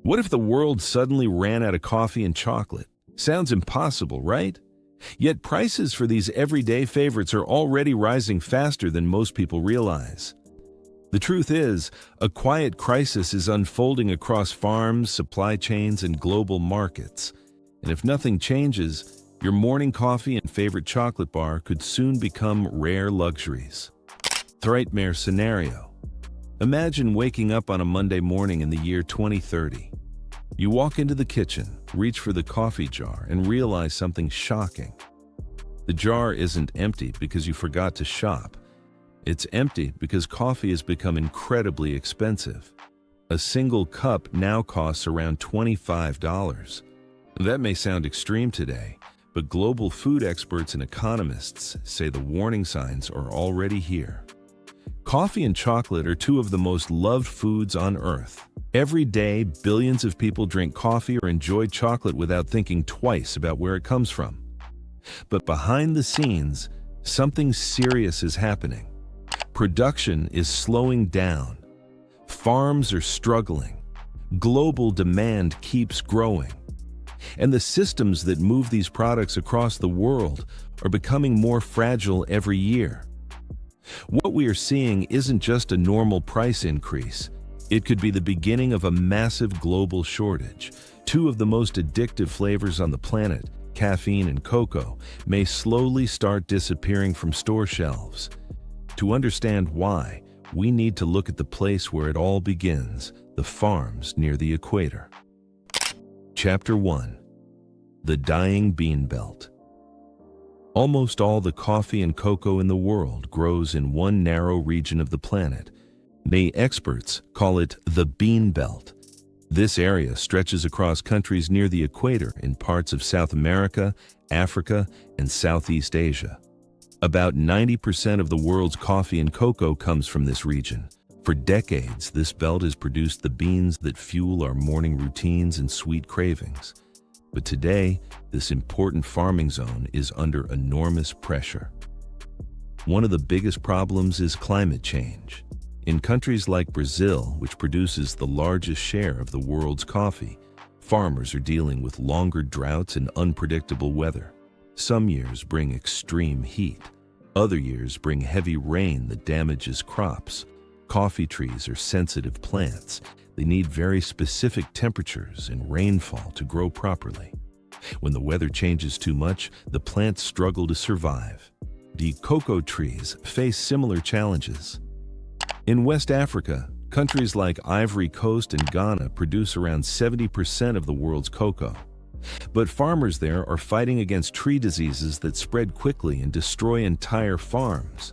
What if the world suddenly ran out of coffee and chocolate? Sounds impossible, right? Yet prices for these everyday favorites are already rising faster than most people realize. The truth is, a quiet crisis is unfolding across farms, supply chains, and global markets. And if nothing changes, your morning coffee and favorite chocolate bar could soon become rare luxuries. Nightmare scenario. Imagine waking up on a Monday morning in the year 2030. You walk into the kitchen, reach for the coffee jar, and realize something shocking. The jar isn't empty because you forgot to shop. It's empty because coffee has become incredibly expensive. A single cup now costs around $25. That may sound extreme today, but global food experts and economists say the warning signs are already here. Coffee and chocolate are two of the most loved foods on Earth. Every day, billions of people drink coffee or enjoy chocolate without thinking twice about where it comes from. But behind the scenes, something serious is happening. Production is slowing down. Farms are struggling. Global demand keeps growing. And the systems that move these products across the world are becoming more fragile every year. What we are seeing isn't just a normal price increase. It could be the beginning of a massive global shortage. Two of the most addictive flavors on the planet, caffeine and cocoa, may slowly start disappearing from store shelves. To understand why, we need to look at the place where it all begins, the farms near the equator. Chapter 1. The Dying Bean Belt. Almost all the coffee and cocoa in the world grows in one narrow region of the planet. The experts call it the Bean Belt. This area stretches across countries near the equator in parts of South America, Africa, and Southeast Asia. About 90% of the world's coffee and cocoa comes from this region. For decades, this belt has produced the beans that fuel our morning routines and sweet cravings. But today, this important farming zone is under enormous pressure. One of the biggest problems is climate change. In countries like Brazil, which produces the largest share of the world's coffee, farmers are dealing with longer droughts and unpredictable weather. Some years bring extreme heat. Other years bring heavy rain that damages crops. Coffee trees are sensitive plants. They need very specific temperatures and rainfall to grow properly. When the weather changes too much, the plants struggle to survive. The cocoa trees face similar challenges. In West Africa, countries like Ivory Coast and Ghana produce around 70% of the world's cocoa. But farmers there are fighting against tree diseases that spread quickly and destroy entire farms.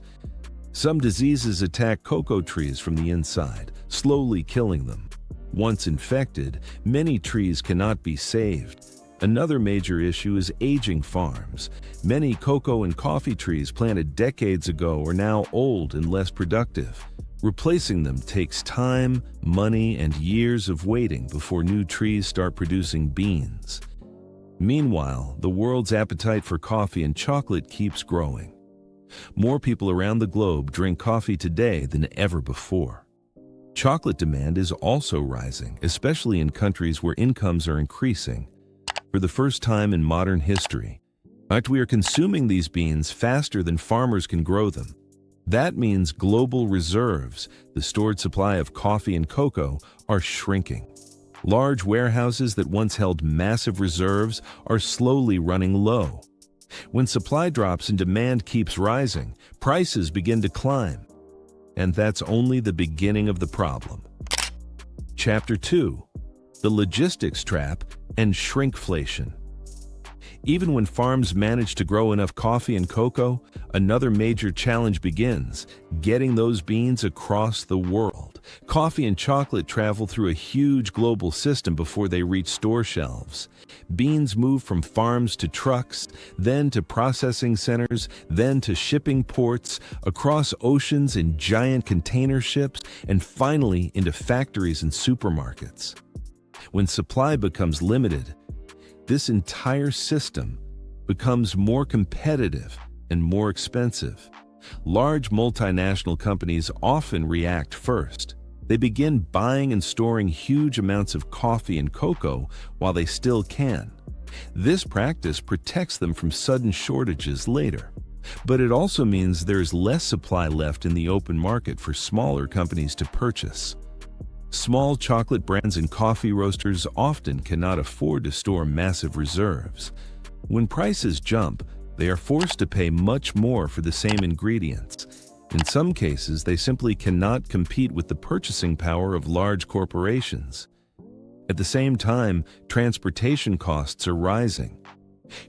Some diseases attack cocoa trees from the inside, slowly killing them. Once infected, many trees cannot be saved. Another major issue is aging farms. Many cocoa and coffee trees planted decades ago are now old and less productive. Replacing them takes time, money, and years of waiting before new trees start producing beans. Meanwhile, the world's appetite for coffee and chocolate keeps growing. More people around the globe drink coffee today than ever before. Chocolate demand is also rising, especially in countries where incomes are increasing. For the first time in modern history, we are consuming these beans faster than farmers can grow them. That means global reserves, the stored supply of coffee and cocoa, are shrinking. Large warehouses that once held massive reserves are slowly running low. When supply drops and demand keeps rising, prices begin to climb. And that's only the beginning of the problem. Chapter 2. The Logistics Trap and Shrinkflation. Even when farms manage to grow enough coffee and cocoa, another major challenge begins: getting those beans across the world. Coffee and chocolate travel through a huge global system before they reach store shelves. Beans move from farms to trucks, then to processing centers, then to shipping ports, across oceans in giant container ships, and finally into factories and supermarkets. When supply becomes limited, this entire system becomes more competitive and more expensive. Large multinational companies often react first. They begin buying and storing huge amounts of coffee and cocoa while they still can. This practice protects them from sudden shortages later. But it also means there's less supply left in the open market for smaller companies to purchase. Small chocolate brands and coffee roasters often cannot afford to store massive reserves. When prices jump, they are forced to pay much more for the same ingredients. In some cases, they simply cannot compete with the purchasing power of large corporations. At the same time, transportation costs are rising.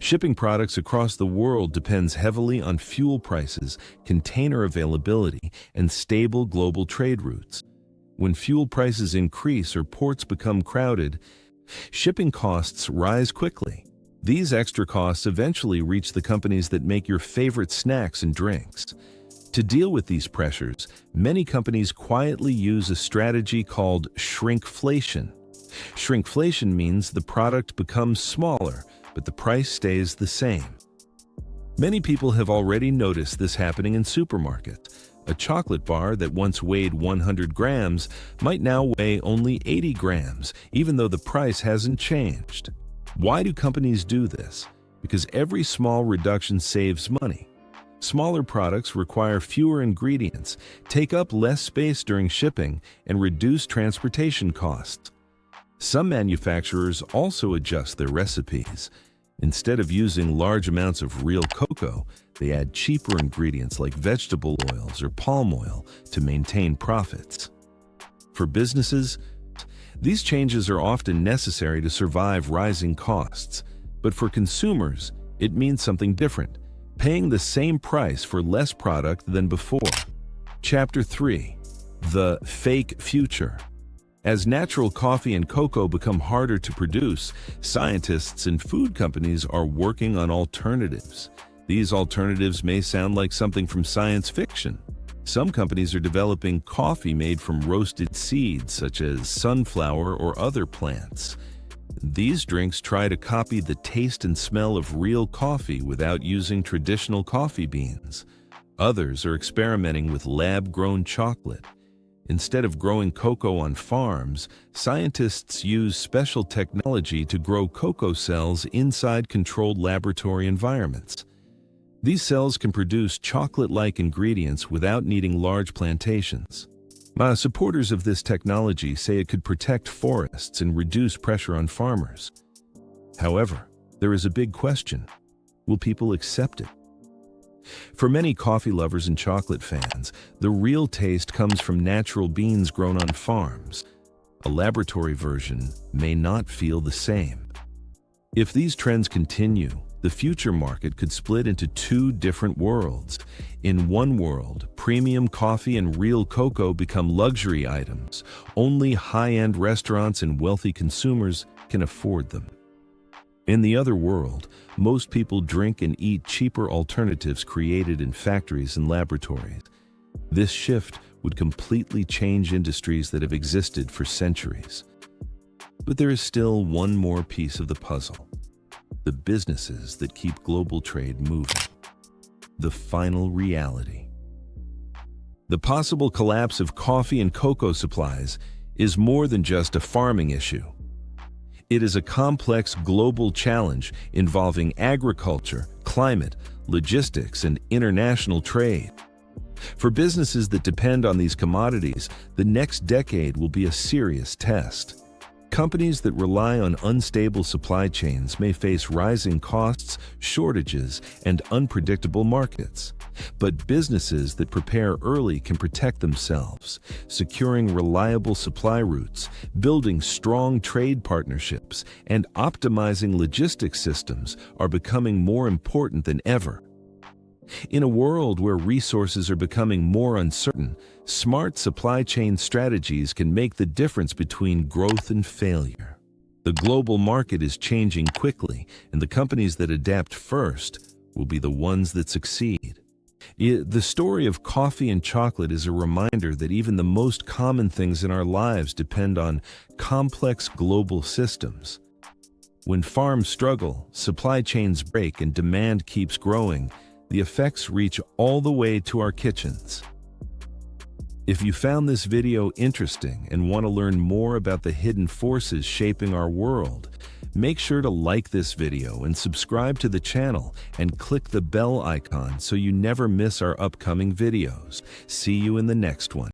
Shipping products across the world depends heavily on fuel prices, container availability, and stable global trade routes. When fuel prices increase or ports become crowded, shipping costs rise quickly. These extra costs eventually reach the companies that make your favorite snacks and drinks. To deal with these pressures, many companies quietly use a strategy called shrinkflation. Shrinkflation means the product becomes smaller, but the price stays the same. Many people have already noticed this happening in supermarkets. A chocolate bar that once weighed 100 grams might now weigh only 80 grams, even though the price hasn't changed. Why do companies do this? Because every small reduction saves money. Smaller products require fewer ingredients, take up less space during shipping, and reduce transportation costs. Some manufacturers also adjust their recipes. Instead of using large amounts of real cocoa, they add cheaper ingredients like vegetable oils or palm oil to maintain profits. For businesses, these changes are often necessary to survive rising costs. But for consumers, it means something different, paying the same price for less product than before. Chapter 3. The Fake Future. As natural coffee and cocoa become harder to produce, scientists and food companies are working on alternatives. These alternatives may sound like something from science fiction. Some companies are developing coffee made from roasted seeds, such as sunflower or other plants. These drinks try to copy the taste and smell of real coffee without using traditional coffee beans. Others are experimenting with lab-grown chocolate. Instead of growing cocoa on farms, scientists use special technology to grow cocoa cells inside controlled laboratory environments. These cells can produce chocolate-like ingredients without needing large plantations. Supporters of this technology say it could protect forests and reduce pressure on farmers. However, there is a big question. Will people accept it? For many coffee lovers and chocolate fans, the real taste comes from natural beans grown on farms. A laboratory version may not feel the same. If these trends continue, the future market could split into two different worlds. In one world, premium coffee and real cocoa become luxury items. Only high-end restaurants and wealthy consumers can afford them. In the other world, most people drink and eat cheaper alternatives created in factories and laboratories. This shift would completely change industries that have existed for centuries. But there is still one more piece of the puzzle: the businesses that keep global trade moving. The final reality. The possible collapse of coffee and cocoa supplies is more than just a farming issue. It is a complex global challenge involving agriculture, climate, logistics, and international trade. For businesses that depend on these commodities, the next decade will be a serious test. Companies that rely on unstable supply chains may face rising costs, shortages, and unpredictable markets. But businesses that prepare early can protect themselves, securing reliable supply routes, building strong trade partnerships, and optimizing logistics systems are becoming more important than ever. In a world where resources are becoming more uncertain, smart supply chain strategies can make the difference between growth and failure. The global market is changing quickly, and the companies that adapt first will be the ones that succeed. The story of coffee and chocolate is a reminder that even the most common things in our lives depend on complex global systems. When farms struggle, supply chains break, and demand keeps growing, the effects reach all the way to our kitchens. If you found this video interesting and want to learn more about the hidden forces shaping our world, make sure to like this video and subscribe to the channel and click the bell icon so you never miss our upcoming videos. See you in the next one.